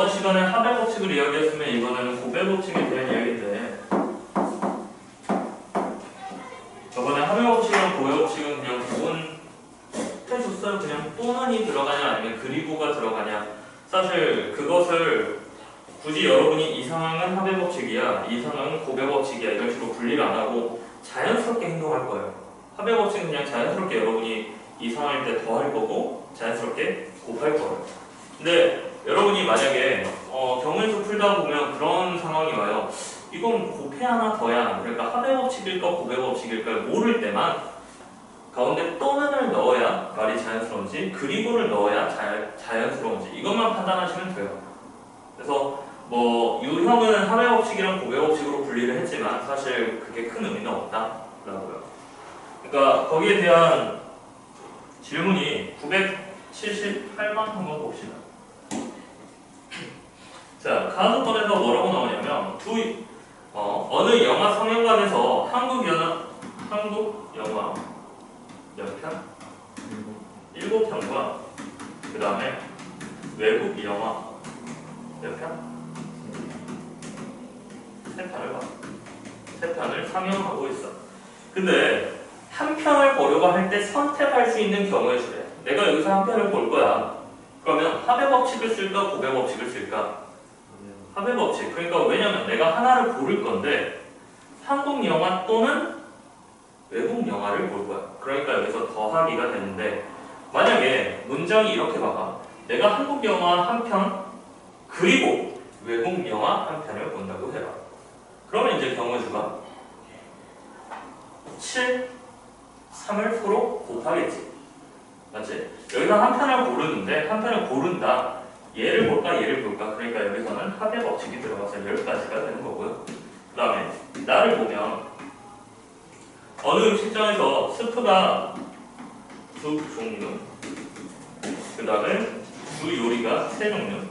저번 시간에 합의 법칙을 이야기했으면 이번에는 곱의 법칙에 대한 이야기인데, 저번에 합의 법칙이랑 곱의 법칙은 그냥 곱은 해줬어요. 그냥 또는이 들어가냐 아니면 그리고가 들어가냐. 사실 그것을 굳이 여러분이 이 상황은 합의 법칙이야, 이 상황은 곱의 법칙이야 이런 식으로 분리를 안 하고 자연스럽게 행동할 거예요. 합의 법칙은 그냥 자연스럽게 여러분이 이 상황일 때 더 할 거고 자연스럽게 곱할 거예요. 근데 여러분이 만약에 경우에서 풀다 보면 그런 상황이 와요. 이건 곱해야 하나 더야, 그러니까 합의 법칙일까 곱의 법칙일까 모를 때만 가운데 또는을 넣어야 말이 자연스러운지 그리고를 넣어야 자연스러운지 이것만 판단하시면 돼요. 그래서 뭐 유형은 합의 법칙이랑 곱의 법칙으로 분리를 했지만 사실 그게 큰 의미는 없다라고요. 그러니까 거기에 대한 질문이 978번 한번 봅시다. 자, 가수권에서 뭐라고 나오냐면 어느 영화 성형관에서 한국 영화 몇 편? 7편과 그 다음에 외국 영화 몇 편? 3편을 봐. 3편을 상영하고 있어. 근데 한 편을 보려고 할 때 선택할 수 있는 경우의 수래. 내가 여기서 한 편을 볼 거야. 그러면 합의 법칙을 쓸까 곱의 법칙을 쓸까? 합의 법칙. 그러니까 왜냐면 내가 하나를 고를 건데 한국 영화 또는 외국 영화를 볼 거야. 그러니까 여기서 더하기가 되는데, 만약에 문장이 이렇게 봐봐. 내가 한국 영화 한 편 그리고 외국 영화 한 편을 본다고 해봐. 그러면 이제 경우 수가 7, 3을 서로 곱하겠지. 맞지? 여기서 한 편을 고르는데 한 편을 고른다. 얘를 볼까 얘를 볼까. 그러니까 여기서는 합의 법칙이 들어가서 10가지가 되는 거고요. 그 다음에 나를 보면 어느 음식점에서 스프가 두 종류, 그 다음에 주 요리가 3종류,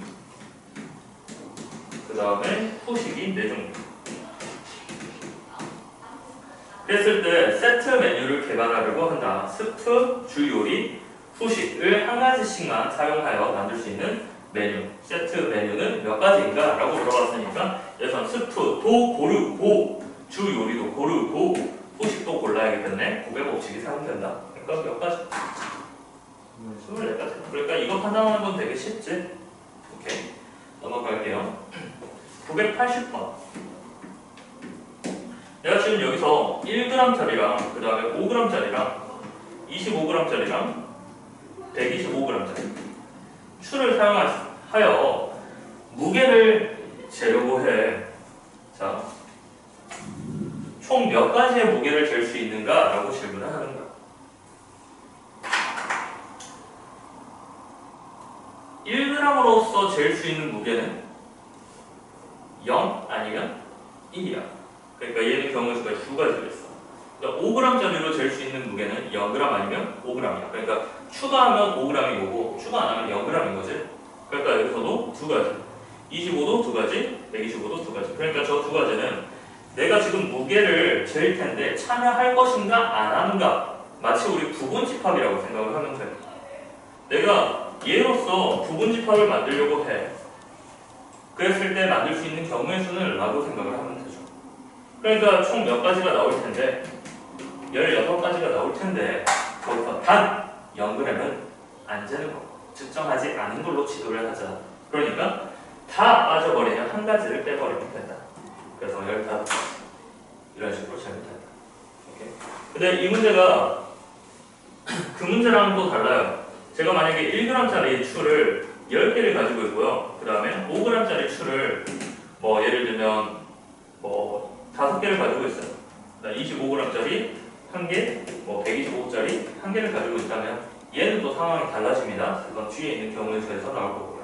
그 다음에 후식이 4종류. 그랬을 때 세트 메뉴를 개발하려고 한다. 스프, 주 요리, 후식을 한 가지씩만 사용하여 만들 수 있는 메뉴, 세트 메뉴는 몇 가지인가? 라고 물어봤으니까 여기서 스프도 고르고 주 요리도 고르고 후식도 골라야기 때문에 곱의 법칙이 사용된다. 그러니까 몇 가지? 24가지. 그러니까 이거 판단하는 건 되게 쉽지? 오케이. 넘어갈게요. 980번. 내가 지금 여기서 1g짜리랑 그 다음에 5g짜리랑 25g짜리랑 125g짜리 추를 사용하여 무게를 재려고 해. 자, 총 몇 가지의 무게를 잴 수 있는가? 라고 질문을 하는 거야. 1g으로서 잴 수 있는 무게는 0 아니면 1이야. 그러니까 얘는 경우 수가 두 가지가 있어. 그러니까 5g짜리로 잴 수 있는 무게는 0g 아니면 5g이야. 그러니까 추가하면 5g이 오고 추가 안 하면 0g인 거지. 그러니까 여기서도 두 가지. 25도 두 가지, 125도 두 가지. 그러니까 저 두 가지는 내가 지금 무게를 잴 텐데 참여할 것인가 안 하는가. 마치 우리 부분집합이라고 생각을 하면 돼. 내가 얘로서 부분집합을 만들려고 해. 그랬을 때 만들 수 있는 경우의 수는 라고 생각을 하면 되죠. 그러니까 총 몇 가지가 나올 텐데 16가지가 나올 텐데 거기서 단 0g은 안 재는 거. 측정하지 않은 걸로 지도를 하자. 그러니까 다 빠져버리면 한 가지를 빼버리면 된다. 그래서 15가지 이런 식으로 재면 된다. 오케이. 근데 이 문제가 그 문제랑은 또 달라요. 제가 만약에 1g짜리 추를 10개를 가지고 있고요. 그 다음에 5g짜리 추를 뭐 예를 들면 뭐 5개를 가지고 있어요. 25g짜리 1개, 뭐 125짜리 1개를 가지고 있다면 얘는 또 상황이 달라집니다. 그건 뒤에 있는 경우의 수에서 나올 거고요.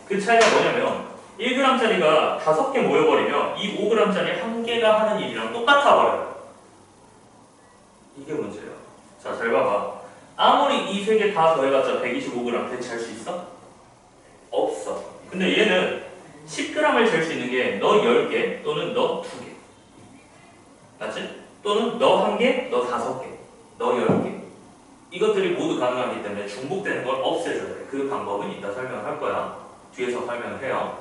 그 차이가 뭐냐면 1g짜리가 5개 모여버리면 이 5g짜리 1개가 하는 일이랑 똑같아 버려요. 이게 문제예요. 자, 잘 봐봐. 아무리 이 세 개 다 더해봤자 125g 대체할 수 있어? 없어. 근데 얘는 10g을 잴 수 있는 게 너 10개 또는 너 2개. 맞지? 또는 너 1개, 너 5개, 너 10개. 이것들이 모두 가능하기 때문에 중복되는 걸 없애줘야 돼. 그 방법은 이따 설명할 거야. 뒤에서 설명을 해요.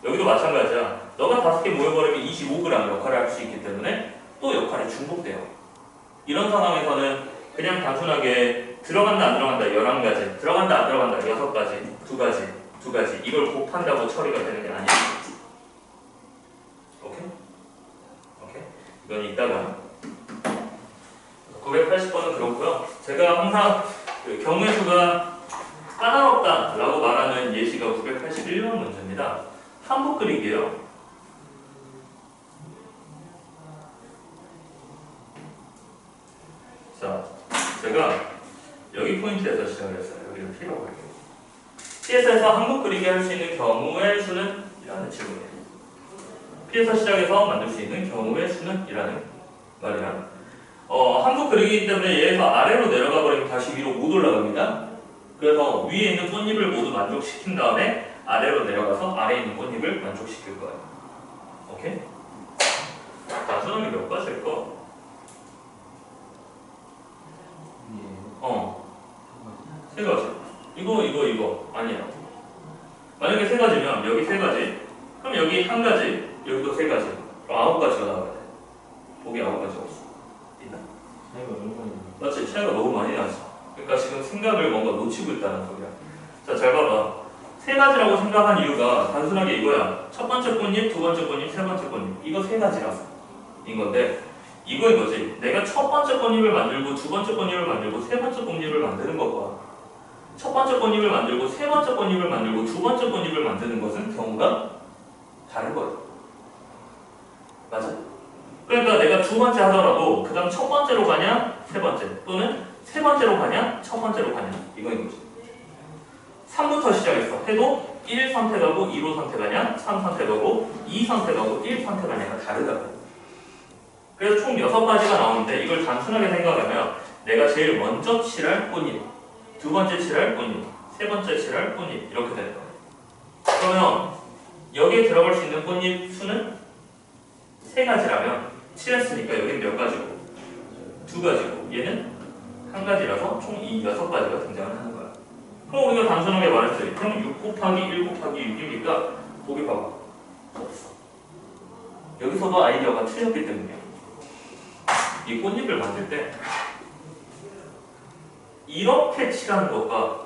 여기도 마찬가지야. 너가 5개 모여버리면 25g 역할을 할 수 있기 때문에 또 역할이 중복돼요. 이런 상황에서는 그냥 단순하게 들어간다 안 들어간다 11가지, 들어간다 안 들어간다 6가지, 2가지 이걸 곱한다고 처리가 되는 게 아니야. 오케이? 오케이? 이건 이따가 980번은 그렇고요. 제가 항상 그 경우의 수가 까다롭다라고 말하는 예시가 981번 문제입니다. 한복 그리기예요. 자, 제가 여기 포인트에서 시작을 했어요. 여기를 P라고 할게요. P에서 한복 그리기 할 수 있는 경우의 수는? 이라는 질문이에요. P에서 시작해서 만들 수 있는 경우의 수는? 이라는 말이야. 한복 그리기 때문에 얘에서 아래로 내려가 버리면 다시 위로 못 올라갑니다. 그래서 위에 있는 꽃잎을 모두 만족시킨 다음에 아래로 내려가서 아래에 있는 꽃잎을 만족시킬 거예요. 오케이? 단순하게 몇 가지일까? 세 가지. 이거. 아니야. 만약에 세 가지면 여기 세 가지, 그럼 여기 한 가지, 여기도 세 가지. 그럼 9가지가 나와야 돼. 보기 9가지 없어. 있나? 차이가 너무 많이 나요. 맞지? 차이가 너무 많이 나죠. 그러니까 지금 생각을 뭔가 놓치고 있다는 소리야. 자, 잘 봐봐. 세 가지라고 생각한 이유가 단순하게 이거야. 첫 번째 꽃잎, 두 번째 꽃잎, 세 번째 꽃잎. 이거 세 가지라서. 인 건데, 이거인 거지. 내가 첫 번째 꽃잎을 만들고, 두 번째 꽃잎을 만들고, 세 번째 꽃잎을 만드는 것과 첫 번째 꽃잎을 만들고, 세 번째 꽃잎을 만들고, 두 번째 꽃잎을 만드는 것은 경우가 다른 거예요. 맞아? 그러니까 내가 두 번째 하더라도 그 다음 첫 번째로 가냐, 세 번째 또는 세 번째로 가냐, 첫 번째로 가냐 이거인 거지. 3부터 시작했어. 해도 1 선택하고 2로 선택하냐, 3 선택하고 2 선택하고 1 선택하냐가 다르다고. 그래서 총 6가지가 나오는데 이걸 단순하게 생각하면 내가 제일 먼저 칠할 꽃잎, 두 번째 칠할 꽃잎, 세 번째 칠할 꽃잎 이렇게 되는 거예요. 그러면 여기에 들어갈 수 있는 꽃잎 수는 3가지라면 칠했으니까 여기는 몇 가지고? 2가지고 얘는 1가지라서 총 이 6가지가 등장을 하는 거야. 그럼 우리가 단순하게 말했어요. 그럼 6 곱하기 1 곱하기 6이니까 보기 봐봐. 없어. 여기서도 아이디어가 틀렸기 때문이야. 이 꽃잎을 만들 때 이렇게 칠하는 것과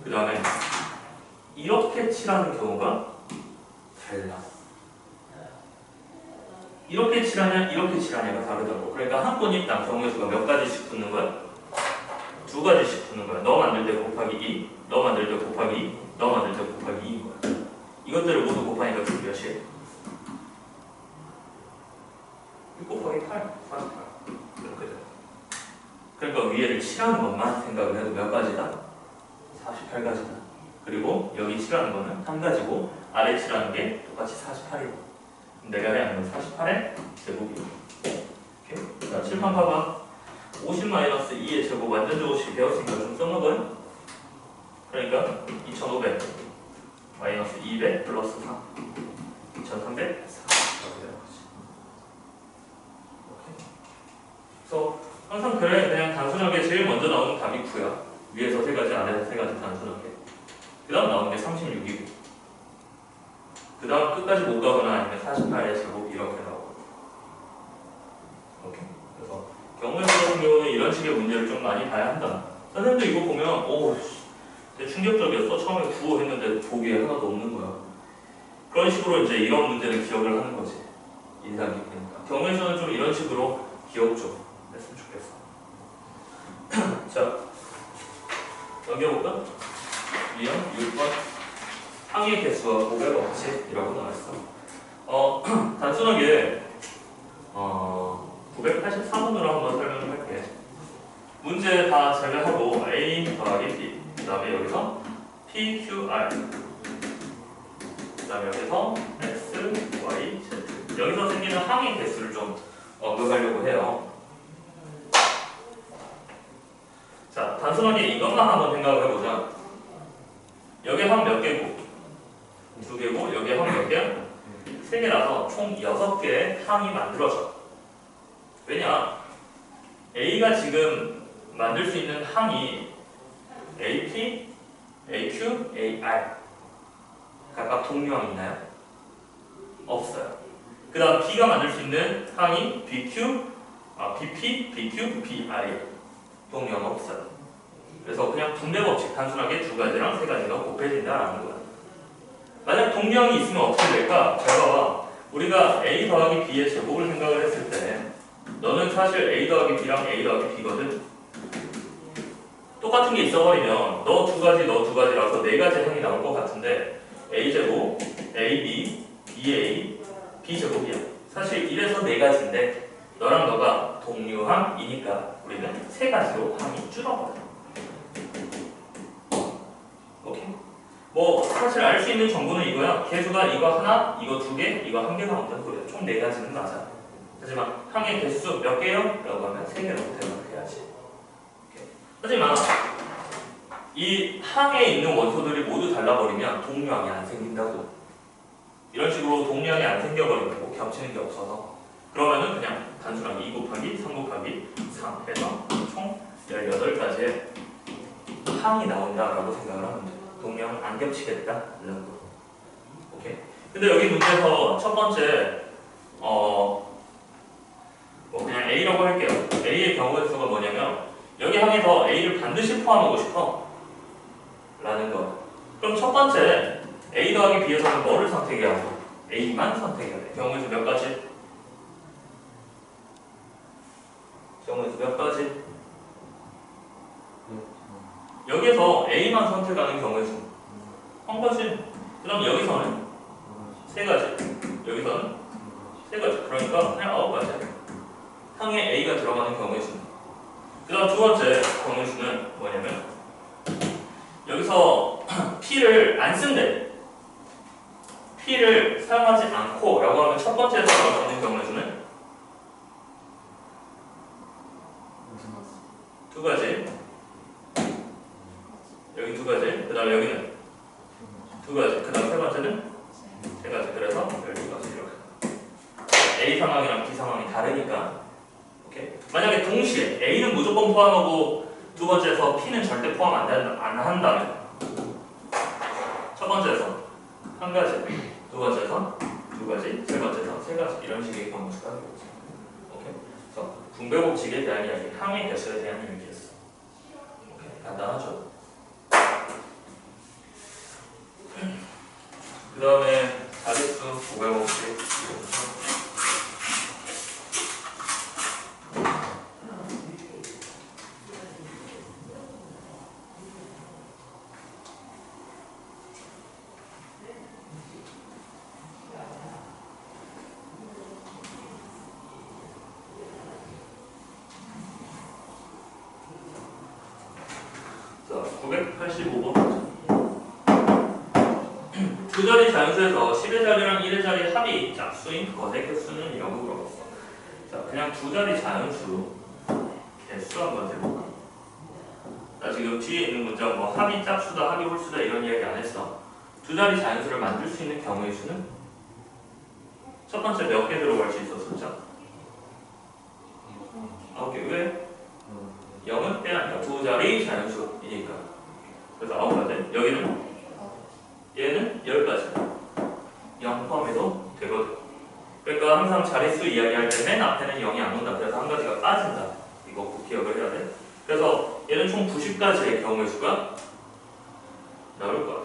그 다음에 이렇게 칠하는 경우가 달라. 이렇게 칠하냐 이렇게 칠하냐가 다르다고. 그러니까 한 꽃잎당 경우의 수가 몇 가지씩 붙는 거야? 2가지씩 붙는 거야. 너 만들 때 곱하기 2, 너 만들 때 곱하기 2, 너 만들 때 곱하기 2인 거야. 이것들을 모두 곱하니까 그 몇이에요? 6 곱하기 8, 48 이렇게 돼요. 그러니까 위에를 칠하는 것만 생각을 해도 몇 가지다? 48가지다. 그리고 여기 칠하는 거는 1가지고 아래 칠하는 게 똑같이 48이고 내가 해야 하는 건 48의 제곱이고. 오케이? 자, 칠판 봐봐. 50-2의 제곱 완전 제곱식 배웠으니까 좀 써먹어요. 그러니까 2500 마이너스 200 플러스 4 2300 이렇게 되는 거지. 오케이? 그래서 항상 그래. 그냥 단순하게 제일 먼저 나오는 답이 9야. 위에서 3가지 아래에서 3가지 단순하게. 그 다음 나오는 게 36이고 그 다음 끝까지 못 가거나 아니면 48의 제곱 이렇게 나오고. 오케이? 그래서 경우의 수 같은 경우는 이런 식의 문제를 좀 많이 봐야 한다. 선생님도 이거 보면 오 되게 충격적이었어. 처음에 구호 했는데 보기에 하나도 없는 거야. 그런 식으로 이제 이런 문제는 기억을 하는 거지. 인상 깊으니까. 경우의 수는 좀 이런 식으로 기억 좀 했으면 좋겠어. 자, 넘겨볼까? 유형 6번 항의 개수와 고백 법칙이라고 나왔어. 단순하게 983번으로 한번 설명을 할게. 문제 다 제외하고 A 더하기 B 그 다음에 여기서 PQR 그 다음에 여기서 X, Y, Z 여기서 생기는 항의 개수를 좀 언급하려고 해요. 자, 단순하게 이것만 한번 생각을 해보자. 여기 항 몇 개고? 2개고 여기 항 몇 개야? 3개라서 총 6개의 항이 만들어져. 왜냐? A가 지금 만들 수 있는 항이 AP, AQ, AR가 각각 동류항이 있나요? 없어요. 그 다음 B가 만들 수 있는 항이 BP, BQ, BI 동류항 없어요. 그래서 그냥 분배 법칙 단순하게 두 가지랑 세 가지가 곱해진다라는 거야. 만약 동류항이 있으면 어떻게 될까? 잘 봐봐. 우리가 A 더하기 B의 제곱을 생각을 했을 때 너는 사실 A 더하기 B랑 A 더하기 B거든. 똑같은 게 있어버리면 너 두 가지, 너 두 가지라서 네 가지 항이 나올 것 같은데 A제곱, AB, BA, B제곱이야. 사실 이래서 네 가지인데 너랑 너가 동류항이니까 우리는 세 가지로 항이 줄어버려. 오케이? 뭐 사실 알 수 있는 정보는 이거야. 개수가 이거 하나, 이거 두 개, 이거 한 개 나온다는 소리야. 총 네 가지는 맞아. 하지만 항의 개수 몇 개요? 라고 하면 세 개로 대답해야지. 하지만 이 항에 있는 원소들이 모두 달라버리면 동류항이 안 생긴다고. 이런 식으로 동류항이 안 생겨버리고 겹치는 게 없어서 그러면은 그냥 단순하게 2 곱하기 3 곱하기 3 해서 총 18가지의 항이 나온다라고 생각을 하면 돼. 동류항은 안 겹치겠다. 오케이. 근데 여기 문제에서 첫 번째 뭐 그냥 A라고 할게요. A의 경우의 수가 뭐냐면 여기 항에서 A를 반드시 포함하고 싶어 라는 거. 그럼 첫 번째 A 더하기 B에서는 뭐를 선택해야 하고 A만 선택해야 돼. 경우의 수 몇 가지? 경우의 수 몇 가지? 여기서 A만 선택하는 경우의 수 한 가지. 그럼 여기서는 세 가지. 여기서는 세 가지. 그러니까 그냥 9가지. 항에 A가 들어가는 경우의 수. 그 다음 두 번째 경우의 수는 뭐냐면 여기서 P를 안 쓴대. P를 사용하지 않고 라고 하면 첫 번째에 들어갈 수 있는 경우의 수는 두 가지. 여기 두 가지. 그 다음 여기는 두 가지. 그 다음 세 번째는 세 가지. 그래서 12가지 이렇게. A 상황이랑 B 상황이 다르니까. 오케이. 만약에 동시에 A는 무조건 포함하고 두 번째에서 P는 절대 포함 안 한다면 첫 번째에서 한 가지, 두 번째에서 두 가지, 세 번째에서 세 가지 이런 식의 경우수가 되겠죠. 오케이. 그래서 분배 법칙에 대한 이야기, 항의 개수에 대한 이야기였어. 오케이. 간단하죠. 그 다음에 자릿수 분배 법칙. 자, 985번. 두 자리 자연수에서 10의 자리랑 1의 자리 합이 짝수인 것의 개수는 이라고 물어봤어. 자, 그냥 두 자리 자연수 개수 한번 해볼까? 나 지금 뒤에 있는 문장 뭐 합이 짝수다, 합이 홀수다 이런 이야기 안 했어. 두 자리 자연수를 만들 수 있는 경우의 수는 첫 번째 몇 개 들어갈 수 있어, 숫자? 9개. 왜? 0은 빼앗겨. 두 자리 자연수이니까. 그래서 9가지. 여기는 얘는 10가지. 0 포함해도 되거든. 그러니까 항상 자릿수 이야기할 때 맨 앞에는 0이 안 온다. 그래서 한 가지가 빠진다. 이거 꼭 기억을 해야 돼. 그래서 얘는 총 90가지의 경우의 수가 나올 거야.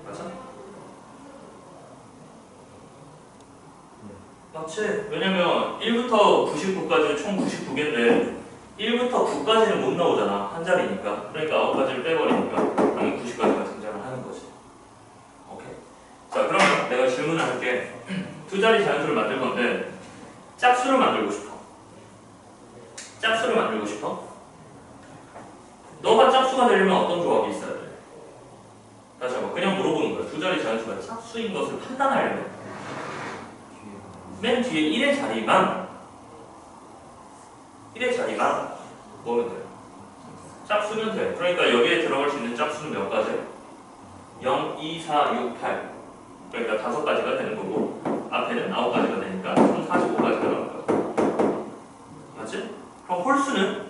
맞아? 맞지? 왜냐면 1부터 99까지는 총 99개인데 1부터 9까지는 못 나오잖아. 한 자리니까. 그러니까 9가지를 빼버리니까 당연히 90까지가 등장을 하는 거지. 오케이. 자, 그러면 내가 질문을 할게. 두 자리 자연수를 만들 건데 짝수를 만들고 싶어. 짝수를 만들고 싶어? 너가 짝수가 되려면 어떤 조합이 있어야 돼? 다시 한번 그냥 물어보는 거야. 두 자리 자연수가 짝수인 것을 판단하려면 맨 뒤에 1의 자리만 뭐면 돼? 짝수면 돼. 그러니까 여기에 들어갈 수 있는 짝수는 몇 가지? 0, 2, 4, 6, 8. 그러니까 5가지가 되는 거고 앞에는 9가지가 되니까 총 45가지가 나올 거야. 맞지? 그럼 홀수는?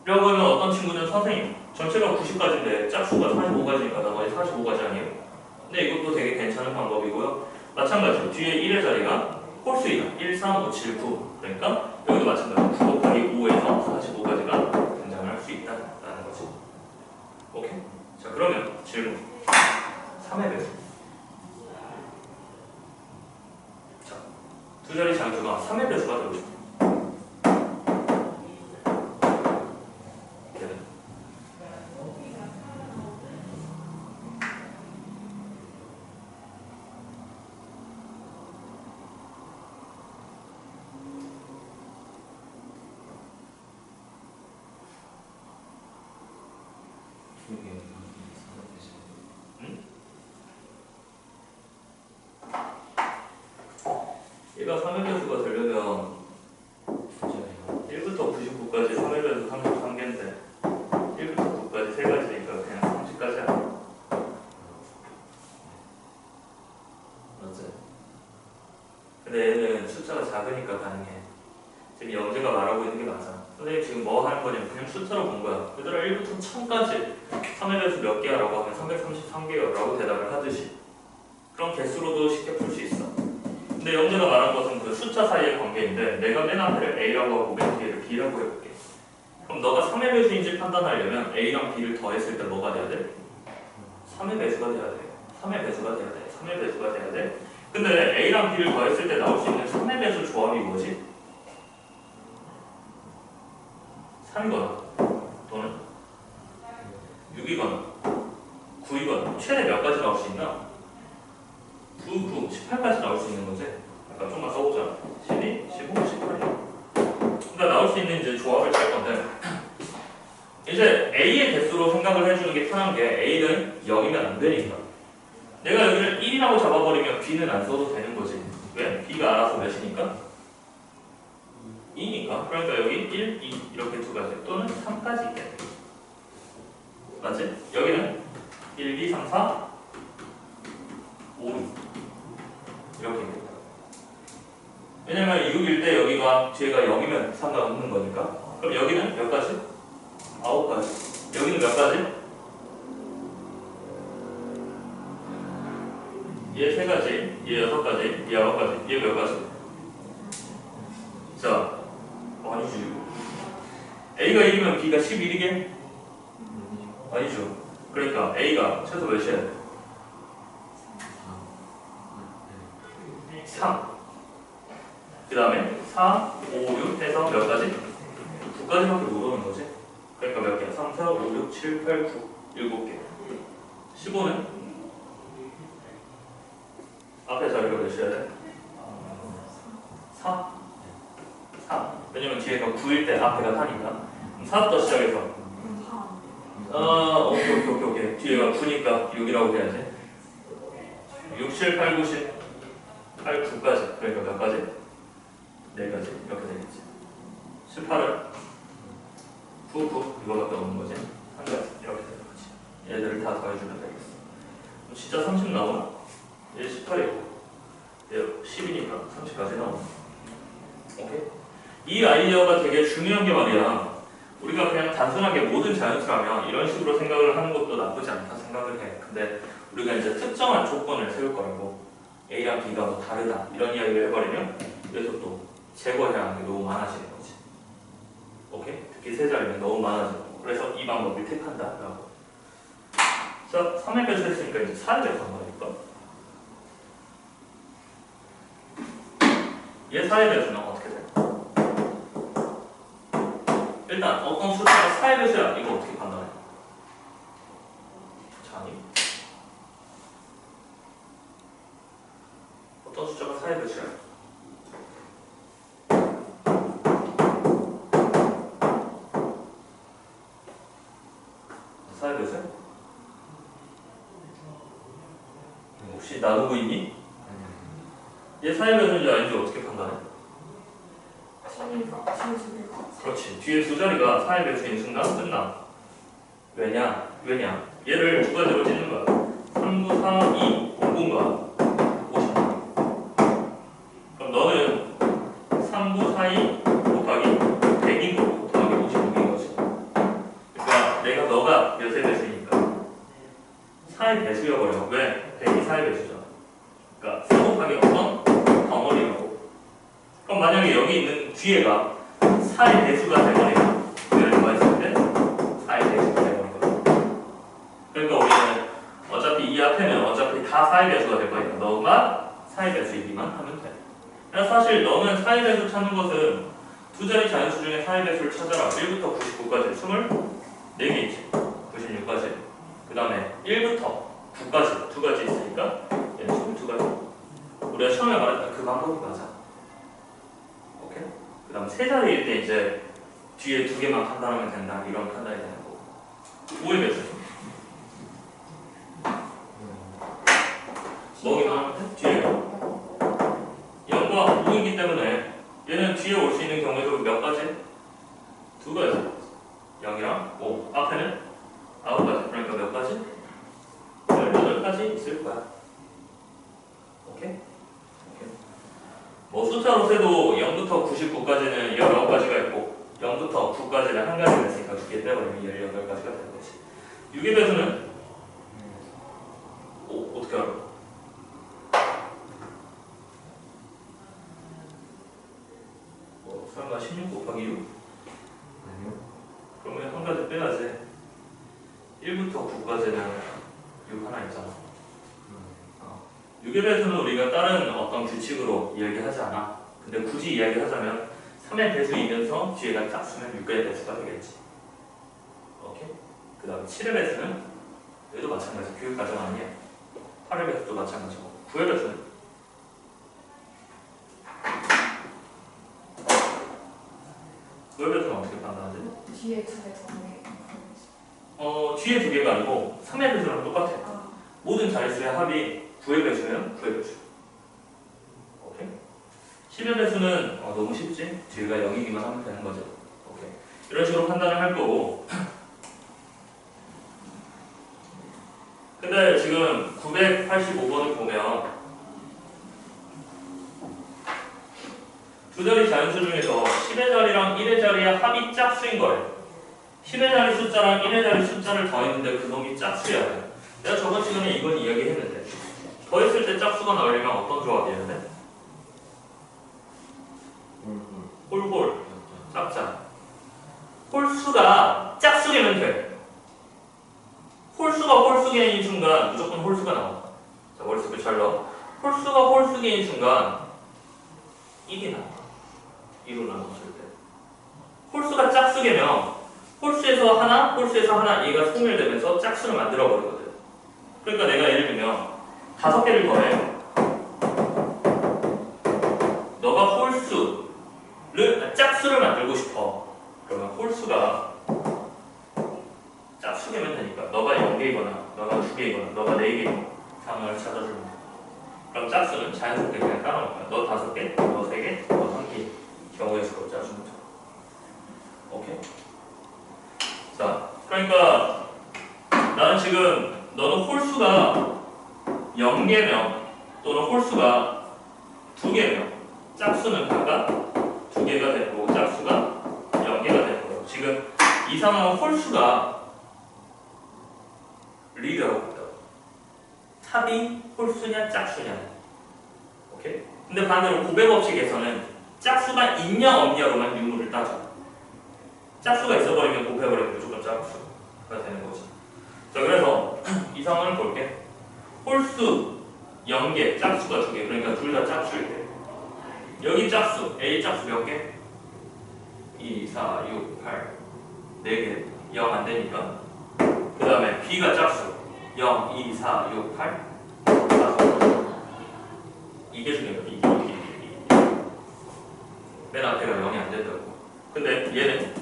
라고 하면 어떤 친구는 선생님 전체가 90가지인데 짝수가 45가지니까 나머지 45가지 아니에요? 근데 이것도 괜찮은 방법이고요. 마찬가지로 뒤에 1의 자리가 홀수이다. 1, 3, 5, 7, 9. 그러니까 여기도 마찬가지로 9 곱하기 5에서 45까지가 등장을 할 수 있다라는 거지. 오케이? 자, 그러면 질문. 3의 배수. 자, 두 자리 장수가 3의 배수가 되고 싶다. 얘가 3의 배수가 되려면 1부터 99까지 3의 배수 33개인데 1부터 9까지 3가지니까 그냥 30까지 하네. 맞지? 근데 얘는 숫자가 작으니까 가능해. 지금 영재가 말하고 있는 게 맞아. 선생님 지금 뭐 하는 거냐면 그냥 숫자로 본 거야. 얘들아 1부터 1000까지 3의 배수 몇 개야? 라고 하면 333개요 라고 대답을 하듯이 그런 개수로도 쉽게 풀 수 있어. 근데 영재가 말한 것은 그 숫자 사이의 관계인데 내가 맨 앞에를 A라고 하고 맨 뒤에를 B라고 해볼게. 그럼 너가 3의 배수인지 판단하려면 A랑 B를 더했을 때 뭐가 돼야 돼? 3의 배수가 돼야 돼. 3의 배수가 돼야 돼. 3의 배수가 돼야 돼. 근데 A랑 B를 더했을 때 나올 수 있는 3의 배수 조합이 뭐지? 3이거나 또는 6이거나 9이거나 최대 몇 가지 나올 수 있나? 9, 9, 18까지 나올 수 있는 거지? 아까 좀만 써보자. 12, 15, 18. 그러니까 나올 수 있는 이제 조합을 짤 건데 이제 A의 개수로 생각을 해주는 게 편한 게 A는 0이면 안 되니까 내가 여기를 1이라고 잡아버리면 B는 안 써도 되는 거지. 왜? B가 알아서 몇이니까? 2니까. 그러니까 여기 1, 2 이렇게 두 가지 또는 3까지 있겠네. 맞지? 여기는 1, 2, 3, 4, 5, 6 이렇게 됩니다. 왜냐면 6일 때 여기가 뒤에가 0이면 상관없는 거니까. 그럼 여기는 몇 가지? 9가지. 여기는 몇 가지? 얘 3가지, 얘 6가지, 얘 9가지, 얘 몇 가지? 자, 아니지. A가 1이면 B가 11이게? 아니죠. 그러니까 A가 최소 몇이야 돼? 3. 그 다음에 4, 5, 6 해서 몇 가지? 9까지밖에 못 오는 거지. 그러니까 몇 개야? 3, 4, 5, 6, 7, 8, 9 7개. 15는? 앞에 자리가 몇이야 돼? 4? 4. 왜냐면 뒤에가 9일 때 앞에가 4니까 4부터 시작해서 오케이. 뒤에가 9니까 6이라고 돼야지. 6, 7, 8, 9, 10 8, 9까지. 그러니까 몇 가지? 4가지. 이렇게 되겠지. 18은 9, 9 이거밖에 없는 거지. 한 가지. 이렇게 되는 거지. 얘들을 다 더해주면 되겠어. 그럼 진짜 30 나오나? 얘 18이고 얘 10이니까 30까지 나오나? 오케이? 이 아이디어가 되게 중요한 게 말이야. 우리가 그냥 단순하게 모든 자연수라면 이런 식으로 생각을 하는 것도 나쁘지 않다 생각을 해. 근데 우리가 이제 특정한 조건을 세울 거라고 A랑 B가 뭐 다르다 이런 이야기를 해버리면 그래서 또 제거해야 하는 게 너무 많아지는 거지. 오케이? 특히 세 자리면 너무 많아지는 거. 그래서 이 방법을 택한다 라고. 자, 3의 배수 했으니까 이제 4의 배수 한번 해볼까? 얘 4의 배수는 어떻게 돼? 일단 어떤 숫자가 4의 배수야 이거 어떻게 판단해? 자, 아니 어떤 숫자가 4의 배수야? 혹시 나누고 있니? 얘 4의 배수인지 아닌지 어떻게 판단해? 그렇지. 뒤에 두 자리가 4의 배수인 순간 끝나. 왜냐? 얘를 두 가지로 찢는 거야. 3, 9, 4, 2, 0분과 50. 그럼 너는 3, 9, 4, 2 곱하기 100인 거고 곱하기 56인 거지. 그러니까 너가 몇의 배수니까 4의 배수여버려. 왜? 100이 4의 배수잖아. 여기 있는 뒤에가 4의 대수가 되버리면 얘를 더했을 때 4의 대수가 되버리거든. 그러니까 우리는 어차피 이 앞에는 어차피 다 4의 대수가 될 거니까 너가 4의 대수이기만 하면 돼. 그래서 사실 너는 4의 대수 찾는 것은 두 자리 자연수 중에 4의 대수를 찾아라. 1부터 99까지 24개 있지. 96까지. 그 다음에 1부터 9까지 두 가지 있으니까 얘는 22가지. 우리가 처음에 말했던 그 방법이 맞아. 오케이? 그 다음 세 자리일 때 이제 뒤에 두 개만 판단하면 된다. 이런 판단이 되는 거고. 5의 배수. 뭐기만 하면 돼? 뒤에 0과 5이기 때문에 얘는 뒤에 올 수 있는 경우에도 몇 가지? 두 가지. 0이랑 5. 앞에는 9가지. 그러니까 몇 가지? 18가지 있을 거야. 오케이? 뭐 숫자로 세도 0부터 99까지는 19가지가 있고 0부터 9까지는 한 가지가 있으니까 두 개 빼버리면 18가지가 되는 거지. 6의 배수는 어떻게 알아? 설마 16 곱하기 6? 아니요. 그러면 한 가지 빼야지. 1부터 9까지는 6 하나 있잖아. 6의 배수는 우리가 다른 어떤 규칙으로 이야기하지 않아. 근데 굳이 이야기하자면 3의 배수이면서 뒤에가 짝수면 6의 배수가 되겠지. 오케이? 그 다음 7의 배수는 얘도 마찬가지. 교육 과정 아니야. 8의 배수도 마찬가지고. 9의 배수는 9의 배수는 어떻게 판단하지? 뒤에 두 개 더 네. 뒤에 두 개가 아니고 3의 배수랑 똑같아. 모든 자릿수의 합이 9의 배수면 9의 배수. 오케이? 10의 배수는 너무 쉽지? 뒤가 0이기만 하면 되는 거죠. 오케이. 이런 식으로 판단을 할 거고. 근데 지금 985번을 보면 두 자리 자연수 중에서 10의 자리랑 1의 자리의 합이 짝수인 거예요. 10의 자리 숫자랑 1의 자리 숫자를 더했는데 그놈이 짝수야 돼. 내가 저번 시간에 이건 이야기했는데 더했을 때 짝수가 나오려면 어떤 조합이어야 돼? 홀홀 짝짝. 홀수가 짝수개면 돼. 홀수가 홀수개인 순간 무조건 홀수가 나와. 자, 머릿속에 잘 넣어. 홀수가 홀수개인 순간 1이 나와. 2로 나눴을 때. 홀수가 짝수개면 홀수에서 하나 얘가 소멸되면서 짝수를 만들어 버리거든. 그러니까 내가 예를 들면 5개를 더해. 너가 홀수를 짝수를 만들고 싶어. 그러면 홀수가 짝수개면 되니까 너가 0개이거나 너가 2개이거나 너가 4개이거나 상황을 찾아주면 돼. 그럼 짝수는 자연스럽게 그냥 따라올 거야. 너 5개, 너 3개, 너 1개 경우의 수로 짜주면 돼. 오케이? 자, 그러니까 나는 지금 너는 홀수가 0개면 또는 홀수가 2개면 짝수는 각각 2개가 되고 짝수가 0개가 되는 거예요. 지금 이 상황은 홀수가 리더라고 했다. 합이 홀수냐 짝수냐. 오케이? 근데 반대로 곱의 법칙에서는 짝수가 있냐 없냐로만 유무를 따져. 짝수가 있어버리면 곱해버리면 무조건 짝수가 되는 거지. 자, 그래서 이 상황을 볼게. 홀수 0개, 짝수가 2개. 그러니까 둘 다 짝수일 때. 여기 짝수, A 짝수 몇 개? 2, 4, 6, 8. 4개. 0 안 되니까. 그 다음에 B가 짝수. 0, 2, 4, 6, 8. 5. 이게 중요해요. 이게. 맨 앞에가 0이 안 된다고. 근데 얘는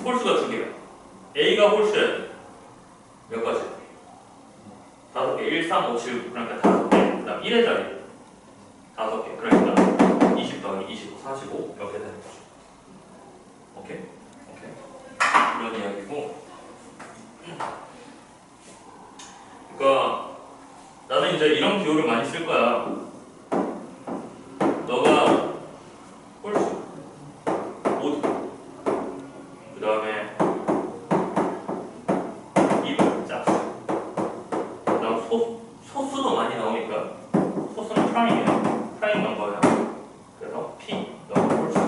홀수가 2개야. A가 홀수야 돼. 몇 가지? 5개. 1, 3, 5, 7, 그러니까 5개. 그 다음 1의 자리 5개. 그러니까 20 더하기 25, 45 이렇게 되는 거죠. 오케이? 오케이. 이런 이야기고. 그러니까 나는 이제 이런 기호를 많이 쓸 거야. 너가 홀수 모두 그 다음에 이분 짝수 그 다음 소수도 많이 나오니까 소수는 프라임이야. 프라임 넘버야. 그래서 P 너가 홀수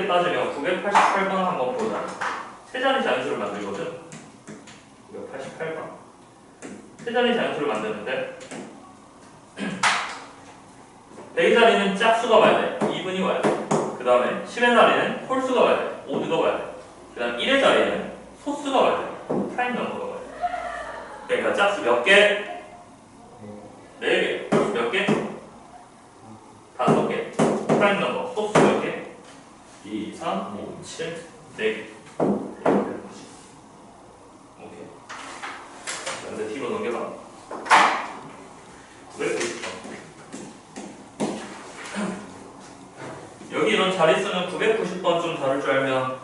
쉽게 따지면 988번 한번 보자. 세 자리 자연수를 만들거든. 988번. 세 자리 자연수를 만드는데 대기 자리는 짝수가 와야 돼. 2분이 와야 돼. 그 다음에 10의 자리는 홀수가 와야 돼. 오드가 와야 돼. 그 다음 1의 자리는 소수가 와야 돼. 프라임 넘버가 와야 돼. 그러니까 짝수 몇 개? 4개. 홀수 몇 개? 5개. 프라임 넘버 소수 몇 개? 2, 3, 5, 7, 4개. 오케이. 자, 이제 뒤로 넘겨봐. 왜 그렇죠? 여기 이런 자릿수는 990번 좀 다룰 줄 알면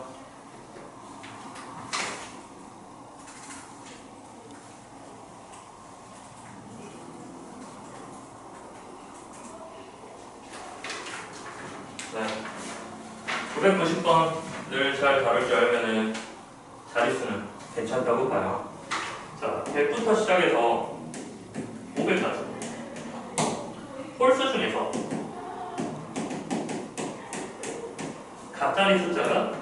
네. 990번을 잘 다룰 줄 알면은 자릿수는 괜찮다고 봐요. 자, 100부터 시작해서 500까지. 홀수 중에서 갑자리 숫자가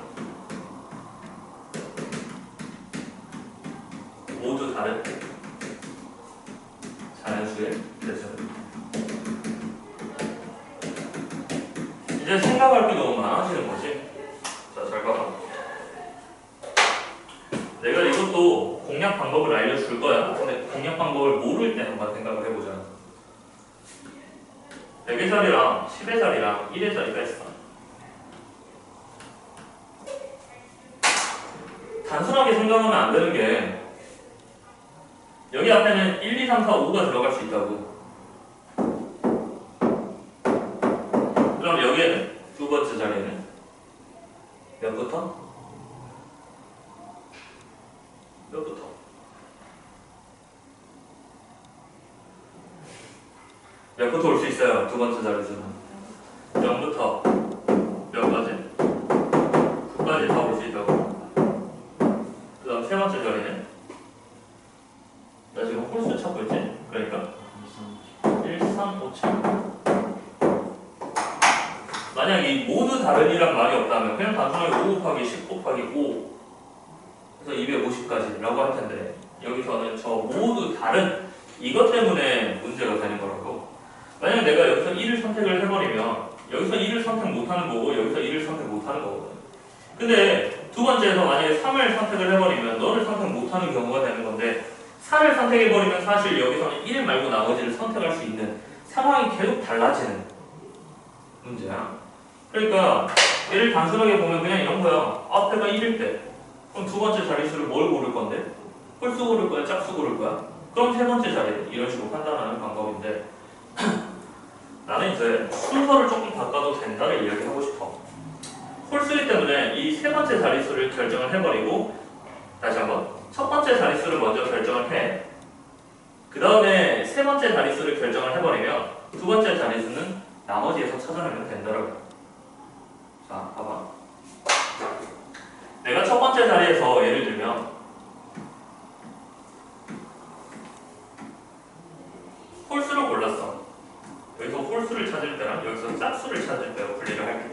모두 다른 자연수의 대수. 이제 생각할 게 너무 많아지는 거지. 자, 잘 봐봐. 내가 이것도 공략 방법을 알려줄 거야. 근데 공략 방법을 모를 때 한번 생각을 해보자. 100의 자리랑 10의 자리랑 1의 자리가 있어. 단순하게 생각하면 안 되는 게 여기 앞에는 1, 2, 3, 4, 5가 들어갈 수 있다고. 그럼 여기에는 두 번째 자리에는 몇부터? 몇부터? 몇부터 올 수 있어요? 두 번째 자리에서는 0부터 몇 가지? 9까지 다 올 수 있다고. 그 다음 세 번째 자리는 나 지금 홀수 찾고 있지? 그러니까 1, 3, 5, 7. 만약 이 모두 다른이란 말이 없다면 그냥 단순하게 5 곱하기 10 곱하기 5 그래서 250까지 라고 할 텐데 여기서는 저 모두 다른 이것 때문에 문제가 되는 거라고. 만약 내가 여기서 1을 선택을 해버리면 여기서 1을 선택 못하는 거고 여기서 1을 선택 못하는 거거든. 근데 두 번째에서 만약에 3을 선택을 해버리면 너를 선택 못하는 경우가 되는 건데 4를 선택해버리면 사실 여기서는 1 말고 나머지를 선택할 수 있는 상황이 계속 달라지는 문제야. 그러니까 얘를 단순하게 보면 그냥 이런 거야. 앞에가 1일 때 그럼 두 번째 자릿수를 뭘 고를 건데? 홀수 고를 거야? 짝수 고를 거야? 그럼 세 번째 자리 이런 식으로 판단하는 방법인데 나는 이제 순서를 조금 바꿔도 된다를 이야기하고 싶어. 홀수이기 때문에 이 세 번째 자릿수를 결정을 해버리고 다시 한번 첫 번째 자릿수를 먼저 결정을 해. 그 다음에 세 번째 자릿수를 결정을 해버리면 두 번째 자릿수는 나머지에서 찾아내면 된다라고. 자, 봐봐. 내가 첫 번째 자리에서 예를 들면 홀수를 골랐어. 여기서 홀수를 찾을 때랑 여기서 짝수를 찾을 때로 분리를 할게.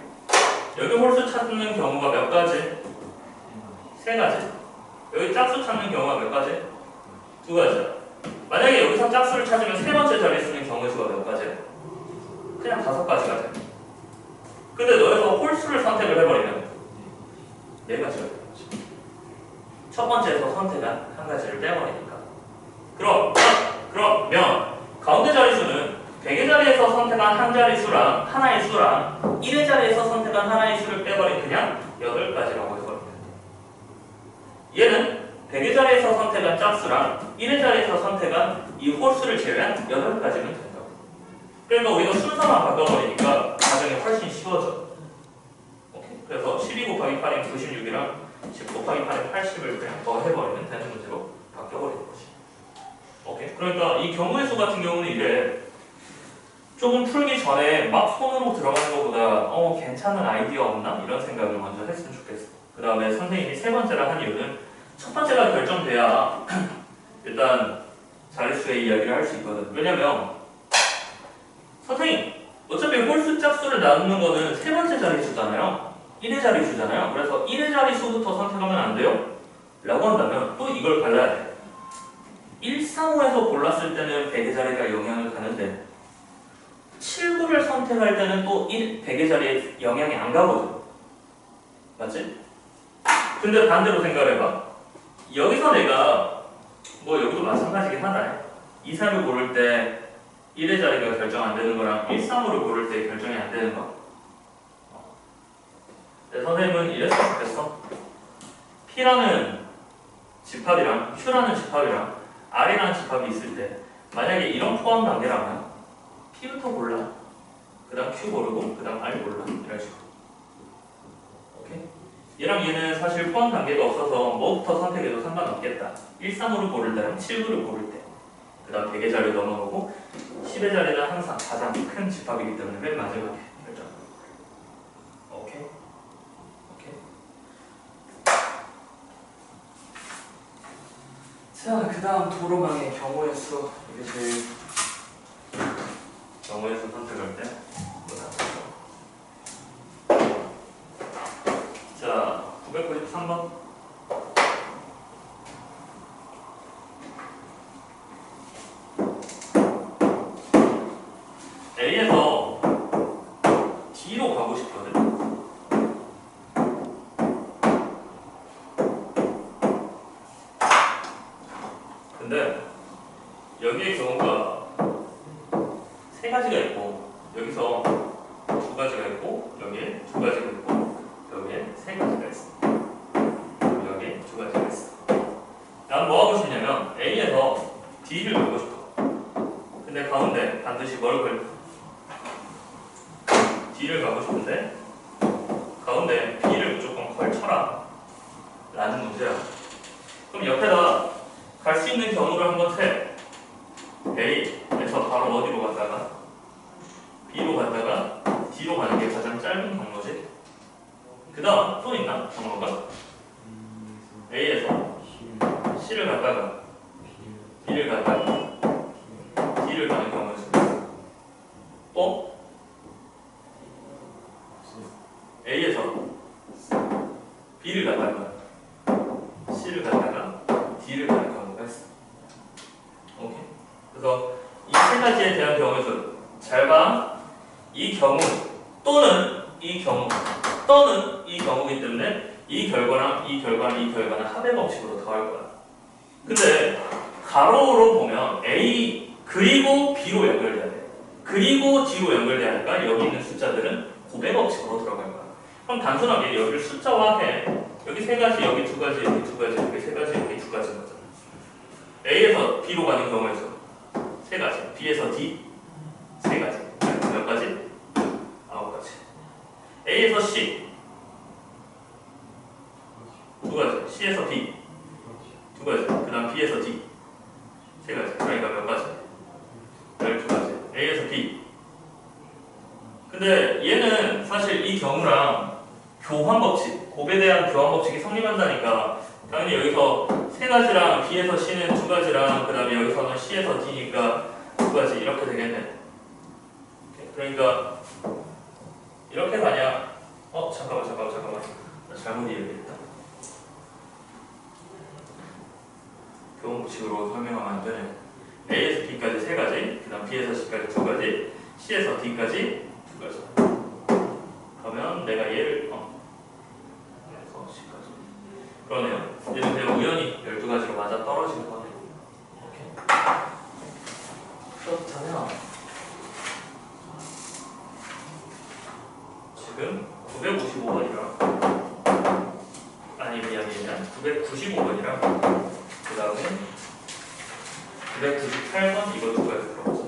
여기 홀수 찾는 경우가 몇 가지? 세 가지. 여기 짝수 찾는 경우가 몇 가지? 두 가지야. 만약에 여기서 짝수를 찾으면 세 번째 자리에 쓰는 경우의 수가 몇 가지? 그냥 5가지가 돼. 근데 너에서 홀수를 선택을 해버리면 4가지가 되겠지. 첫 번째에서 선택한 한 가지를 빼버리니까. 그러면 가운데 자릿수는 100의 자리에서 선택한 한 자릿수랑 하나의 수랑 1의 자리에서 선택한 하나의 수를 빼버린 그냥 8가지라고 해버리면 돼. 얘는 100의 자리에서 선택한 짝수랑 1의 자리에서 선택한 이 홀수를 제외한 8가지면 된다고. 그러니까 우리가 순서만 바꿔버리니까 과정이 훨씬 쉬워져. 오케이? 그래서 12 곱하기 8이 96이랑 10 곱하기 8이 80을 그냥 더 해버리면 되는 문제로 바뀌어버리는 거지. 오케이? 그러니까 이 경우의 수 같은 경우는 이래. 조금 풀기 전에 막 손으로 들어가는 것보다 괜찮은 아이디어 없나? 이런 생각을 먼저 했으면 좋겠어. 그 다음에 선생님이 세 번째라 한 이유는 첫 번째가 결정돼야 일단 자릿수의 이야기를 할 수 있거든. 왜냐면 선생님 어차피 홀수 짝수를 나누는 거는 세 번째 자릿수잖아요. 1의 자리 수잖아요. 그래서 1의 자리 수부터 선택하면 안 돼요? 라고 한다면 또 이걸 발라야 돼. 1, 3, 5에서 골랐을 때는 100의 자리가 영향을 가는데 7, 9를 선택할 때는 또 100의 자리에 영향이 안 가거든. 맞지? 근데 반대로 생각을 해봐. 여기서 내가 뭐 여기도 마찬가지긴 하다. 2, 3을 고를 때 1의 자리가 결정 안 되는 거랑 1, 3, 5를 고를 때 결정이 안 되는 거. 네, 선생님은 이랬으면 좋겠어. P라는 집합이랑 Q라는 집합이랑 R이라는 집합이 있을 때 만약에 이런 포함 단계라면 P부터 골라. 그 다음 Q 고르고 그 다음 R 골라. 이런 식으로. 오케이? 얘랑 얘는 사실 포함 단계가 없어서 뭐부터 선택해도 상관없겠다. 1, 3, 5를 고를 때랑 7, 9를 고를 때. 그 다음 100의 자리 넘어가고 10의 자리는 항상 가장 큰 집합이기 때문에 맨 마지막에 결정. 오케이? 오케이? 자, 그 다음 도로망의 경우의 수. 이게 제일 경우의 수 선택할 때 자, 993번. A에서 D로 가고 싶거든. 근데 여기의 경우가 세 가지가 있고 여기서 두 가지가 있고 여기에 두 가지가 있고 여기에 세 가지가 있어. 여기에 두 가지가 있어. 난 뭐 하고 싶냐면 A에서 D를 가고 싶어. 근데 가운데 반드시 뭘 걸? D를 가고 싶은데 가운데 B를 무조건 걸쳐라 라는 문제야. 그럼 옆에다 갈 수 있는 경우를 한번 세. A에서 바로 어디로 갔다가 B로 갔다가 D로 가는 게 가장 짧은 경로지. 그 다음 또 있나? 경로가? A에서 C를 갔다가 B를 갔다가 D를 가는 경우가 있어. 또 A에서 B를 갔다가 C를 갔다가 D를 가는 경우가 있어. 오케이? 그래서 이 세 가지에 대한 경우에서 잘 봐. 이 경우 또는 이 경우 또는 이 경우이기 때문에 이 결과랑 이 결과랑 이 결과는 합의 법칙으로 더할 거야. 근데 가로로 보면 A 그리고 B로 연결돼야 돼. 그리고 D로 연결돼야 하니까 여기 있는 숫자들은 곱의 법칙으로 들어갈 거야. 그럼 단순하게 여기를 숫자화해. 여기 세 가지, 여기 두 가지, 여기 두 가지, 여기 세 가지, 여기 두 가지인 거잖아. A에서 B로 가는 경우에서 세 가지, B에서 D 세 가지. 몇 가지? 9가지. A에서 C 두 가지, C에서 B 두 가지, 그 다음 B에서 D 세 가지. 그러니까 몇 가지? 12가지. A에서 B. 근데 얘는 사실 이 경우랑 교환 법칙, 곱에 대한 교환 법칙이 성립한다니까 당연히 여기서 세 가지랑 B에서 C는 두 가지랑 그 다음에 여기서는 C에서 D니까 두 가지 이렇게 되겠네. 그러니까 이렇게 가냐? 잠깐만 나 잘못 이해했다. 교환 법칙으로 설명하면 안 되네. A에서 B까지 세 가지, 그 다음 B에서 C까지 두 가지, C에서 D까지 두 가지. 그러면 내가 얘를 A에서 C까지. 그러네요. 얘는 그냥 우연히 12가지로 맞아 떨어지는 거네. 오케이. 그렇다면 지금 955번이랑 아니 미안해 995번이랑 그 다음에 998번 이거 두 가지 들어가죠.